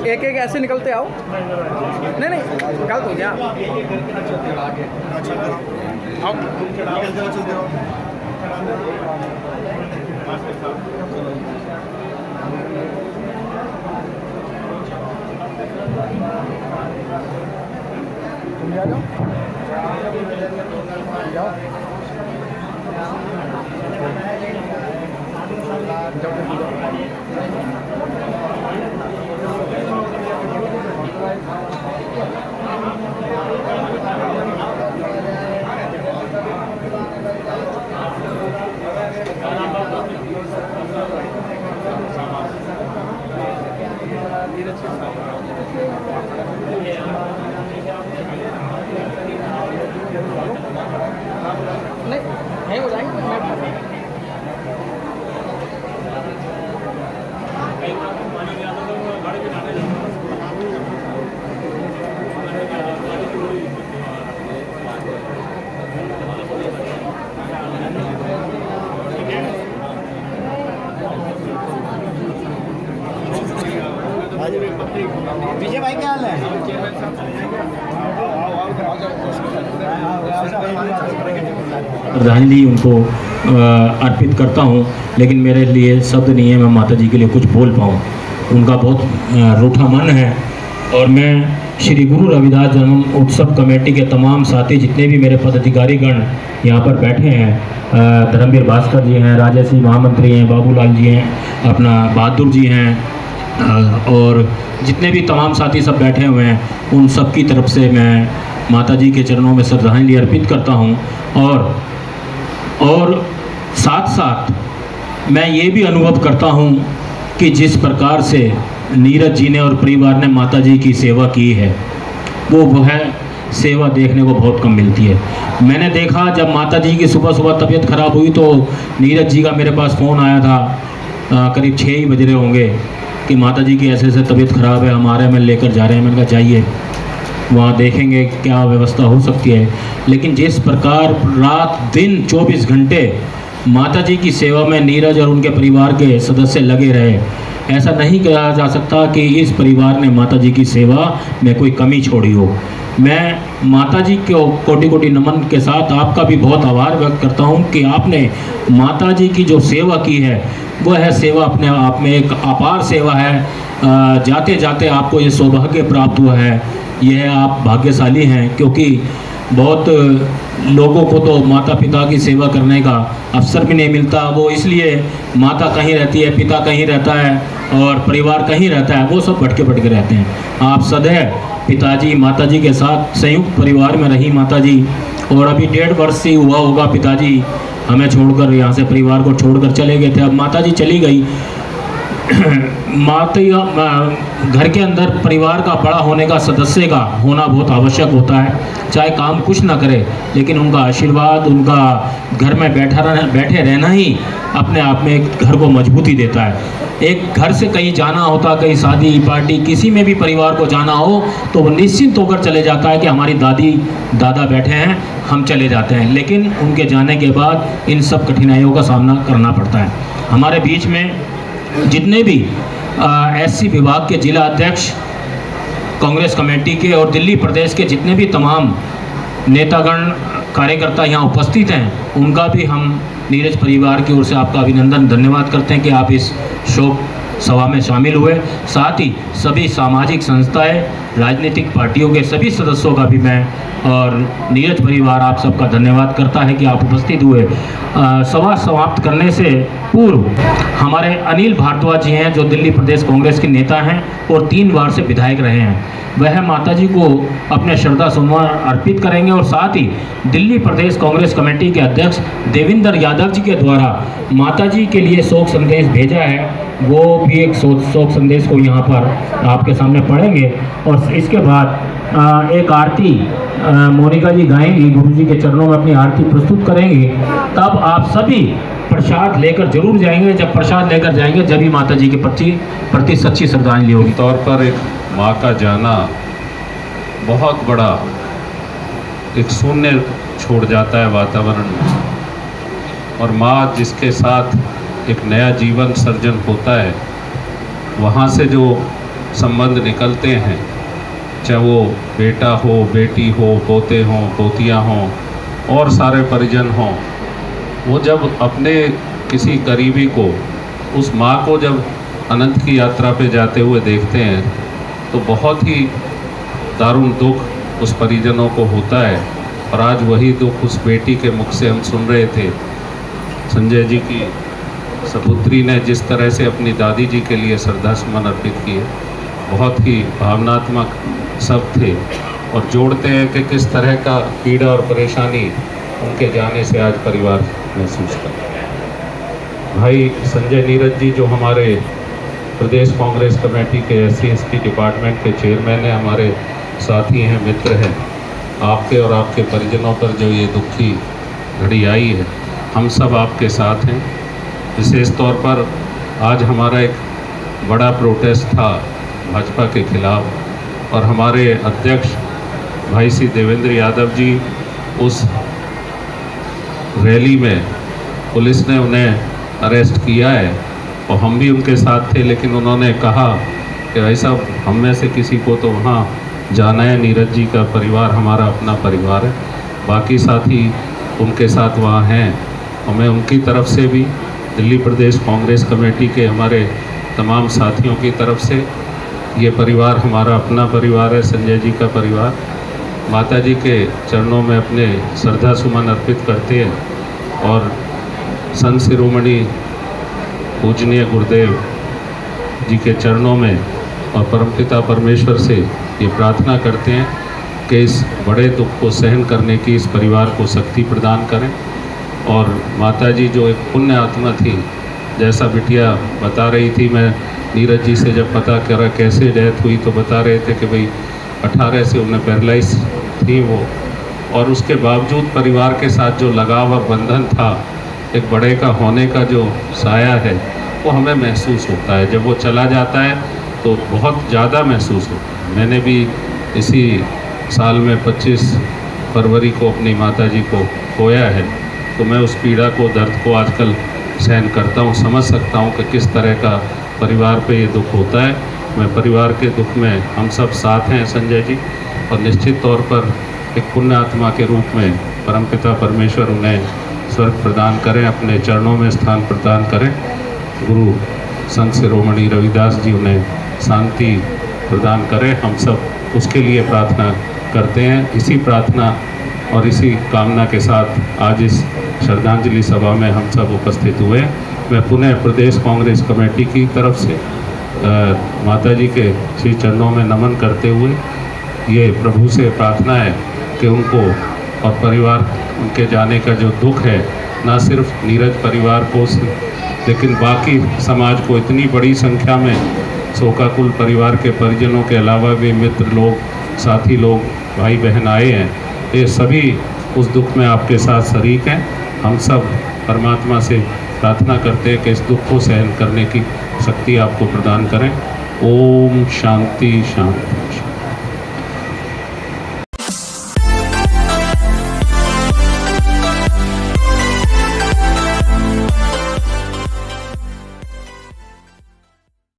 एक एक ऐसे निकलते आओ। नहीं नहीं गलत हो गया। आओ तुम भी आ जाओ। नहीं हो जाएंगे। विजय भाई क्या हाल है? श्रद्धांजलि उनको अर्पित करता हूँ, लेकिन मेरे लिए शब्द नहीं है मैं माता जी के लिए कुछ बोल पाऊँ। उनका बहुत रूठा मन है और मैं श्री गुरु रविदास जन्म उत्सव कमेटी के तमाम साथी जितने भी मेरे पदाधिकारीगण यहाँ पर बैठे हैं, धर्मवीर भास्कर जी हैं, राजश्री महामंत्री हैं, बाबूलाल जी हैं, अपना बहादुर जी हैं और जितने भी तमाम साथी सब बैठे हुए हैं, उन सब की तरफ से मैं माता जी के चरणों में श्रद्धांजलि अर्पित करता हूँ। और साथ साथ मैं ये भी अनुभव करता हूँ कि जिस प्रकार से नीरज जी ने और परिवार ने माता जी की सेवा की है, वो है सेवा देखने को बहुत कम मिलती है। मैंने देखा जब माता जी की सुबह सुबह तबीयत खराब हुई तो नीरज जी का मेरे पास फ़ोन आया था, करीब 6 ही बज रहे होंगे, कि माता जी की ऐसे ऐसे तबीयत ख़राब है, हमारे में लेकर जा रहे हैं। मैंने कहा जाइए, वहाँ देखेंगे क्या व्यवस्था हो सकती है। लेकिन जिस प्रकार रात दिन 24 घंटे माता जी की सेवा में नीरज और उनके परिवार के सदस्य लगे रहे, ऐसा नहीं कहा जा सकता कि इस परिवार ने माता जी की सेवा में कोई कमी छोड़ी हो। मैं माता जी को कोटि कोटि नमन के साथ आपका भी बहुत आभार व्यक्त करता हूँ कि आपने माता जी की जो सेवा की है वह है सेवा अपने आप में एक अपार सेवा है। जाते जाते आपको ये सौभाग्य प्राप्त हुआ है, यह आप भाग्यशाली हैं, क्योंकि बहुत लोगों को तो माता पिता की सेवा करने का अवसर भी नहीं मिलता। वो इसलिए माता कहीं रहती है, पिता कहीं रहता है और परिवार कहीं रहता है, वो सब भटके भटके रहते हैं। आप सदैव पिताजी माताजी के साथ संयुक्त परिवार में रही माता जी, और अभी 1.5 वर्ष ही हुआ होगा पिताजी हमें छोड़कर, यहाँ से परिवार को छोड़कर चले गए थे। अब माता जी चली गई। घर के अंदर परिवार का बड़ा होने का सदस्य का होना बहुत आवश्यक होता है, चाहे काम कुछ ना करे, लेकिन उनका आशीर्वाद, उनका घर में बैठे रहना ही अपने आप में एक घर को मजबूती देता है। एक घर से कहीं जाना होता, कहीं शादी पार्टी किसी में भी परिवार को जाना हो तो वो निश्चिंत होकर चले जाता है कि हमारी दादी दादा बैठे हैं, हम चले जाते हैं। लेकिन उनके जाने के बाद इन सब कठिनाइयों का सामना करना पड़ता है। हमारे बीच में जितने भी एससी विभाग के जिला अध्यक्ष, कांग्रेस कमेटी के और दिल्ली प्रदेश के जितने भी तमाम नेतागण कार्यकर्ता यहाँ उपस्थित हैं, उनका भी हम नीरज परिवार की ओर से आपका अभिनंदन धन्यवाद करते हैं कि आप इस शोक सभा में शामिल हुए। साथ ही सभी सामाजिक संस्थाएं, राजनीतिक पार्टियों के सभी सदस्यों का भी मैं और नीरज परिवार आप सबका धन्यवाद करता है कि आप उपस्थित हुए। सभा समाप्त करने से पूर्व हमारे अनिल भारद्वाज जी हैं, जो दिल्ली प्रदेश कांग्रेस के नेता हैं और 3 बार से विधायक रहे हैं, वह माता जी को अपने श्रद्धा सुमन अर्पित करेंगे। और साथ ही दिल्ली प्रदेश कांग्रेस कमेटी के अध्यक्ष देवेंद्र यादव जी के द्वारा माता जी के लिए शोक संदेश भेजा है, वो भी एक शोक संदेश को यहाँ पर आपके सामने पढ़ेंगे। और इसके बाद एक आरती मोनिका जी गाएंगी, गुरु जी के चरणों में अपनी आरती प्रस्तुत करेंगी। तब आप सभी प्रसाद लेकर जरूर जाएंगे। जब प्रसाद लेकर जाएंगे जब ही माता जी के प्रति सच्ची श्रद्धांजलि होगी। तौर पर एक माँ का जाना बहुत बड़ा एक शून्य छोड़ जाता है वातावरण में, और माँ जिसके साथ एक नया जीवन सर्जन होता है, वहाँ से जो संबंध निकलते हैं, चाहे वो बेटा हो, बेटी हो, पोते हों, पोतियाँ हों और सारे परिजन हों, वो जब अपने किसी करीबी को, उस माँ को जब अनंत की यात्रा पे जाते हुए देखते हैं तो बहुत ही दारुण दुख उस परिजनों को होता है। और आज वही दुख उस बेटी के मुख से हम सुन रहे थे। संजय जी की सपुत्री ने जिस तरह से अपनी दादी जी के लिए श्रद्धा सुमन अर्पित किए, बहुत ही भावनात्मक शब्द थे और जोड़ते हैं कि किस तरह का पीड़ा और परेशानी उनके जाने से आज परिवार महसूस कर रहा है। भाई संजय नीरज जी जो हमारे प्रदेश कांग्रेस कमेटी के SC/ST डिपार्टमेंट के चेयरमैन हैं, हमारे साथी हैं, मित्र हैं, आपके और आपके परिजनों पर जो ये दुखी घड़ी आई है, हम सब आपके साथ हैं। विशेष तौर पर आज हमारा एक बड़ा प्रोटेस्ट था भाजपा के खिलाफ और हमारे अध्यक्ष भाई श्री देवेंद्र यादव जी उस रैली में पुलिस ने उन्हें अरेस्ट किया है और हम भी उनके साथ थे, लेकिन उन्होंने कहा कि भाई साहब हम में से किसी को तो वहाँ जाना है, नीरज जी का परिवार हमारा अपना परिवार है, बाकी साथी उनके साथ वहाँ हैं। और मैं उनकी तरफ से भी, दिल्ली प्रदेश कांग्रेस कमेटी के हमारे तमाम साथियों की तरफ से, ये परिवार हमारा अपना परिवार है, संजय जी का परिवार, माता जी के चरणों में अपने श्रद्धा सुमन अर्पित करते हैं और संत शिरोमणि पूजनीय गुरुदेव जी के चरणों में और परमपिता परमेश्वर से ये प्रार्थना करते हैं कि इस बड़े दुख को सहन करने की इस परिवार को शक्ति प्रदान करें। और माता जी जो एक पुण्य आत्मा थी, जैसा बिटिया बता रही थी, मैं नीरज जी से जब पता करा कैसे डेथ हुई तो बता रहे थे कि भाई 18 से उन्हें पैरालाइज थी वो, और उसके बावजूद परिवार के साथ जो लगाव और बंधन था, एक बड़े का होने का जो साया है, वो हमें महसूस होता है। जब वो चला जाता है तो बहुत ज़्यादा महसूस होता है। मैंने भी इसी साल में 25 फरवरी को अपनी माता जी को खोया है, तो मैं उस पीड़ा को, दर्द को आजकल सहन करता हूँ, समझ सकता हूँ कि किस तरह का परिवार पे ये दुख होता है। मैं परिवार के दुख में हम सब साथ हैं संजय जी, और निश्चित तौर पर एक पुण्य आत्मा के रूप में परमपिता परमेश्वर उन्हें स्वर्ग प्रदान करें, अपने चरणों में स्थान प्रदान करें। गुरु संत शिरोमणि रविदास जी उन्हें शांति प्रदान करें। हम सब उसके लिए प्रार्थना करते हैं। इसी प्रार्थना और इसी कामना के साथ आज इस श्रद्धांजलि सभा में हम सब उपस्थित हुए। मैं पुनः प्रदेश कांग्रेस कमेटी की तरफ से माता जी के श्री चरणों में नमन करते हुए ये प्रभु से प्रार्थना है कि उनको और परिवार, उनके जाने का जो दुख है, ना सिर्फ नीरज परिवार को लेकिन बाकी समाज को, इतनी बड़ी संख्या में शोकाकुल परिवार के परिजनों के अलावा भी मित्र लोग, साथी लोग, भाई बहन आए हैं, ये सभी उस दुख में आपके साथ शरीक हैं। हम सब परमात्मा से प्रार्थना करते हैं कि इस दुख को सहन करने की शक्ति आपको प्रदान करें। ओम शांति शांति।